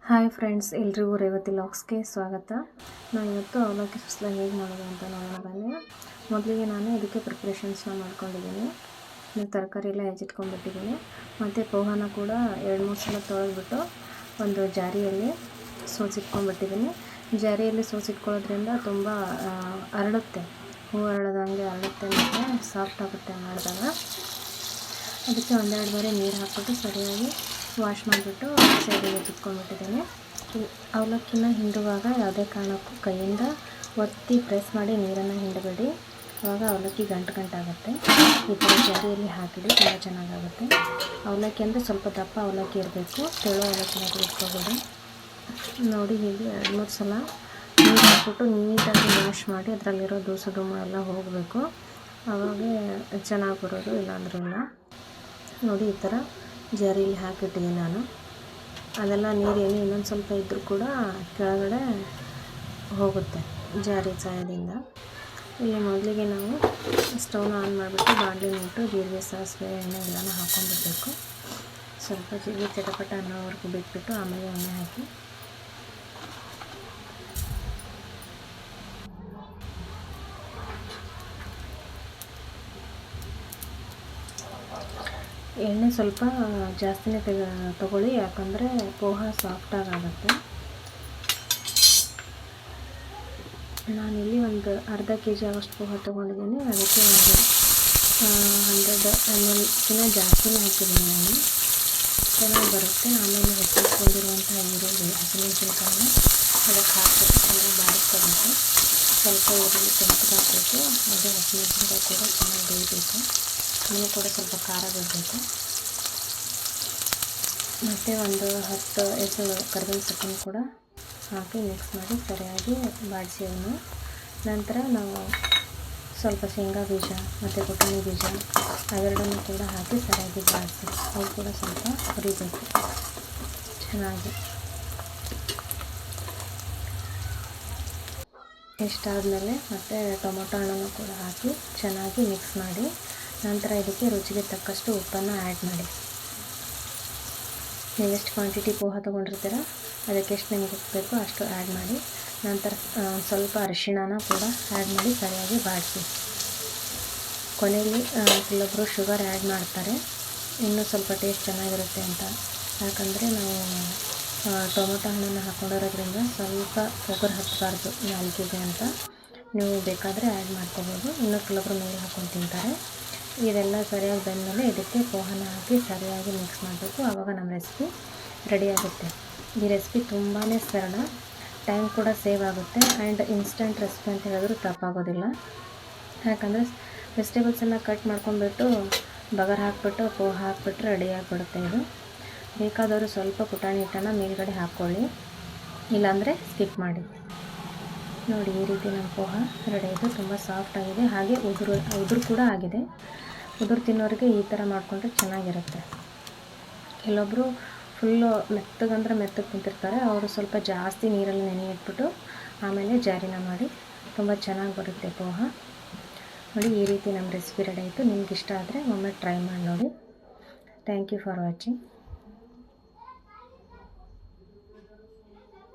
Hi friends, ಎಲ್ರಿಗೂ ರೇವತಿ ಲಾಗ್ಸ್ಗೆ ಸ್ವಾಗತ. ನಾನು ಇವತ್ತು ಅವಲಕ್ಕಿ ಸುಸ್ಲ ಹೇಗೆ ಮಾಡೋದು ಅಂತ ನೋಡೋಣ ಬನ್ನಿ. ಮೊದಲಿಗೆ ನಾನು ಇದಕ್ಕೆ ಪ್ರಿಪ್ರೇಷನ್ಸ್ನ ಮಾಡ್ಕೊಂಡಿದ್ದೀನಿ. ತರಕಾರಿ ಎಲ್ಲ ಹೆಚ್ಚಿಟ್ಕೊಂಡ್ಬಿಟ್ಟಿದ್ದೀನಿ. ಮತ್ತು ಪೋಹಾನ ಕೂಡ 2-3 ಸಲ ತೊಳೆದ್ಬಿಟ್ಟು ಒಂದು ಜಾರಿಯಲ್ಲಿ ಸೋಸಿಟ್ಕೊಂಡ್ಬಿಟ್ಟಿದ್ದೀನಿ. ಜಾರಿಯಲ್ಲಿ ಸೋಸಿಟ್ಕೊಳ್ಳೋದ್ರಿಂದ ತುಂಬ ಅರಳುತ್ತೆ, ಹೂವು ಅರಳದಂಗೆ ಅರಳುತ್ತೆ ಮತ್ತು ಸಾಫ್ಟ್ ಆಗುತ್ತೆ ಮಾಡಿದಾಗ. ಅದಕ್ಕೆ 1-2 ಬಾರಿ ನೀರು ಹಾಕ್ಬಿಟ್ಟು ಸರಿಯಾಗಿ ವಾಶ್ ಮಾಡಿಬಿಟ್ಟು ಸೈಡಿಗೆ ಎತ್ತಿಟ್ಕೊಂಡ್ಬಿಟ್ಟಿದ್ದೀನಿ. ಅವಲಕ್ಕಿನ ಹಿಂಡುವಾಗ ಯಾವುದೇ ಕಾರಣಕ್ಕೂ ಕೈಯಿಂದ ಒತ್ತಿ ಪ್ರೆಸ್ ಮಾಡಿ ನೀರನ್ನು ಹಿಂಡಬೇಡಿ, ಆವಾಗ ಅವಲಕ್ಕಿ ಗಂಟಾಗುತ್ತೆ. ಈ ಥರ ಜಾರಿಯಲ್ಲಿ ಹಾಕಿಡಿ, ತುಂಬ ಚೆನ್ನಾಗಾಗುತ್ತೆ. ಅವಲಕ್ಕಿ ಅಂದರೆ ಸ್ವಲ್ಪ ದಪ್ಪ ಅವಲಕ್ಕಿ ಇರಬೇಕು, ತೆಳು ಅವಲಕ್ಕಿನ ಇಟ್ಕೋಬೇಡಿ. ನೋಡಿ, ಹೀಗೆ 2-3 ಸಲ ನೀರು ಹಾಕ್ಬಿಟ್ಟು ನೀಟಾಗಿ ವಾಶ್ ಮಾಡಿ ಅದರಲ್ಲಿರೋ ದೂಸು ದುಮ್ಮು ಎಲ್ಲ ಹೋಗಬೇಕು, ಆವಾಗ ಚೆನ್ನಾಗಿ ಬರೋದು, ಇಲ್ಲಾಂದ್ರೆ ಇಲ್ಲ. ನೋಡಿ, ಈ ಥರ ಜಾರಿಯಲ್ಲಿ ಹಾಕಿಟ್ಟಿದ್ದೀನಿ ನಾನು. ಅದೆಲ್ಲ ನೀರೇನು ಇನ್ನೊಂದು ಸ್ವಲ್ಪ ಇದ್ದರೂ ಕೂಡ ಕೆಳಗಡೆ ಹೋಗುತ್ತೆ ಜಾರಿ ಸಹಾಯದಿಂದ. ಇಲ್ಲಿ ಮೊದಲಿಗೆ ನಾವು ಸ್ಟವ್ನ ಆನ್ ಮಾಡಿಬಿಟ್ಟು ಬಾಣಲಿನ ಇಟ್ಟು ಜೀರಿಗೆ, ಸಾಸಿವೆ, ಎಣ್ಣೆ ಎಲ್ಲನೂ ಹಾಕ್ಕೊಂಡ್ಬಿಡ್ಬೇಕು. ಸ್ವಲ್ಪ ಜೀರಿಗೆ ಚಟಪಟ ಅನ್ನೋವರೆಗೂ ಬಿಟ್ಬಿಟ್ಟು ಆಮೇಲೆ ಎಣ್ಣೆ ಹಾಕಿ ಎಣ್ಣೆ ಸ್ವಲ್ಪ ಜಾಸ್ತಿನೇ ತಗೊಳ್ಳಿ, ಯಾಕಂದರೆ ಪೋಹ ಸಾಫ್ಟಾಗುತ್ತೆ. ನಾನಿಲ್ಲಿ ಒಂದು ಅರ್ಧ kg ಆಗೋಷ್ಟು ಪೋಹ ತೊಗೊಂಡಿದ್ದೀನಿ. ಅದಕ್ಕೆ ಒಂದು 100 ml ಜಾಸ್ತಿನೇ ಹಾಕಿದ್ದೀನಿ ನಾನು. ಚೆನ್ನಾಗಿ ಬರುತ್ತೆ. ಆಮೇಲೆ ಹೆಚ್ಚಿಟ್ಕೊಂಡಿರುವಂಥ ಈರುಳ್ಳಿ, ಹಸಿಮೆಣಸಿನ್ಕಾಯಿನ ಅದಕ್ಕೆ ಹಾಕ್ಬಿಟ್ಟು ಚೆನ್ನಾಗಿ ಬಾಡಿಸ್ಕೋಬೇಕು. ಸ್ವಲ್ಪ ಈರುಳ್ಳಿ ಕೆಂಪಗೆ ಹಾಕಬೇಕು, ಹಾಗೆ ಹಸಿಮೆಣಸಿನ್ಕಾಯಿ ಕೂಡ ಚೆನ್ನಾಗಿ ಬೇಯಬೇಕು. ಇನ್ನೂ ಕೂಡ ಸ್ವಲ್ಪ ಖಾರ ಬಿಡಬೇಕು. ಮತ್ತು ಒಂದು 10 ಎಸಳು ಕರಿಬೇವಿನ ಸೊಪ್ಪನ್ನು ಕೂಡ ಹಾಕಿ ಮಿಕ್ಸ್ ಮಾಡಿ ಸರಿಯಾಗಿ ಬಾಡಿಸಿ ಅದನ್ನು. ನಂತರ ನಾವು ಸ್ವಲ್ಪ ಶೇಂಗಾ ಬೀಜ ಮತ್ತು ಪುಟಾಣಿ ಬೀಜ ಅವೆರಡನ್ನೂ ಕೂಡ ಹಾಕಿ ಸರಿಯಾಗಿ ಬಾಡಿಸಿ ಅವು ಕೂಡ ಸ್ವಲ್ಪ ಹುರಿಬೇಕು ಚೆನ್ನಾಗಿ. ಇಷ್ಟಾದಮೇಲೆ ಮತ್ತು ಟೊಮೊಟೊ ಹಣ್ಣನ್ನು ಕೂಡ ಹಾಕಿ ಚೆನ್ನಾಗಿ ಮಿಕ್ಸ್ ಮಾಡಿ ನಂತರ ಇದಕ್ಕೆ ರುಚಿಗೆ ತಕ್ಕಷ್ಟು ಉಪ್ಪನ್ನು ಆ್ಯಡ್ ಮಾಡಿ. ನೀವು ಎಷ್ಟು ಕ್ವಾಂಟಿಟಿ ಪೋಹ ತೊಗೊಂಡಿರ್ತೀರ ಅದಕ್ಕೆ ಎಷ್ಟು ನಿಮಗೆ ಬೇಕೋ ಅಷ್ಟು ಆ್ಯಡ್ ಮಾಡಿ. ನಂತರ ಸ್ವಲ್ಪ ಅರಿಶಿಣನ ಕೂಡ ಆ್ಯಡ್ ಮಾಡಿ ಸರಿಯಾಗಿ ಬಾಡಿಸಿ. ಕೊನೆಯಲ್ಲಿ ಕೆಲವೊಬ್ಬರು ಶುಗರ್ ಆ್ಯಡ್ ಮಾಡ್ತಾರೆ, ಇನ್ನೂ ಸ್ವಲ್ಪ ಟೇಸ್ಟ್ ಚೆನ್ನಾಗಿರುತ್ತೆ ಅಂತ. ಯಾಕಂದರೆ ನಾವು ಟೊಮೊಟೊ ಹಣ್ಣನ್ನು ಹಾಕ್ಕೊಂಡಿರೋದ್ರಿಂದ ಸ್ವಲ್ಪ ಒಗರು ಹತ್ತಬಾರ್ದು ನಾಲ್ಕಿಗೆ ಅಂತ. ನೀವು ಬೇಕಾದರೆ ಆ್ಯಡ್ ಮಾಡ್ಕೋಬೋದು. ಇನ್ನೂ ಕೆಲವೊಬ್ಬರು ಮೇಲೆ ಹಾಕ್ಕೊಂಡು ತಿಂತಾರೆ. ಇದೆಲ್ಲ ಸರಿಯಾಗಿ ಬಂದಮೇಲೆ ಇದಕ್ಕೆ ಪೋಹನ ಹಾಕಿ ಸರಿಯಾಗಿ ಮಿಕ್ಸ್ ಮಾಡಬೇಕು. ಆವಾಗ ನಮ್ಮ ರೆಸಿಪಿ ರೆಡಿಯಾಗುತ್ತೆ. ಈ ರೆಸಿಪಿ ತುಂಬಾ ಸರಳ, ಟೈಮ್ ಕೂಡ ಸೇವ್ ಆಗುತ್ತೆ ಆ್ಯಂಡ್ ಇನ್ಸ್ಟಂಟ್ ರೆಸಿಪಿ ಅಂತ ಹೇಳಿದ್ರು ತಪ್ಪಾಗೋದಿಲ್ಲ. ಯಾಕಂದರೆ ವೆಜಿಟೇಬಲ್ಸ್ ಎಲ್ಲ ಕಟ್ ಮಾಡ್ಕೊಂಡ್ಬಿಟ್ಟು ಬಗರ್ ಹಾಕಿಬಿಟ್ಟು ಪೋಹ ಹಾಕಿಬಿಟ್ರೆ ರೆಡಿಯಾಗಿಬಿಡುತ್ತೆ ಇದು. ಬೇಕಾದವರು ಸ್ವಲ್ಪ ಪುಟಾಣಿ ಹಿಟ್ಟನ್ನು ಮೇಲ್ಗಡೆ ಹಾಕ್ಕೊಳ್ಳಿ, ಇಲ್ಲಾಂದರೆ ಸ್ಕಿಪ್ ಮಾಡಿ. ನೋಡಿ, ಈ ರೀತಿ ನಮ್ಮ ಪೋಹ ರೆಡಿ ಆಯಿತು. ತುಂಬ ಸಾಫ್ಟಾಗಿದೆ, ಹಾಗೆ ಉದುರು ಕೂಡ ಆಗಿದೆ. ಉದುರು ತಿನ್ನೋರಿಗೆ ಈ ಥರ ಮಾಡಿಕೊಂಡ್ರೆ ಚೆನ್ನಾಗಿರುತ್ತೆ. ಕೆಲವೊಬ್ಬರು ಫುಲ್ಲು ಮೆತ್ತಗೆ ತಿಂತಿರ್ತಾರೆ, ಅವರು ಸ್ವಲ್ಪ ಜಾಸ್ತಿ ನೀರಲ್ಲಿ ನೆನೆ ಇಟ್ಬಿಟ್ಟು ಆಮೇಲೆ ಜಾರಿನ ಮಾಡಿ ತುಂಬ ಚೆನ್ನಾಗಿ ಬರುತ್ತೆ ಪೋಹ. ನೋಡಿ, ಈ ರೀತಿ ನಮ್ಮ ರೆಸಿಪಿ ರೆಡಿ ಆಯಿತು. ನಿಮ್ಗೆ ಇಷ್ಟ ಆದರೆ ಒಮ್ಮೆ ಟ್ರೈ ಮಾಡಿ ನೋಡಿ. Thank you for watching.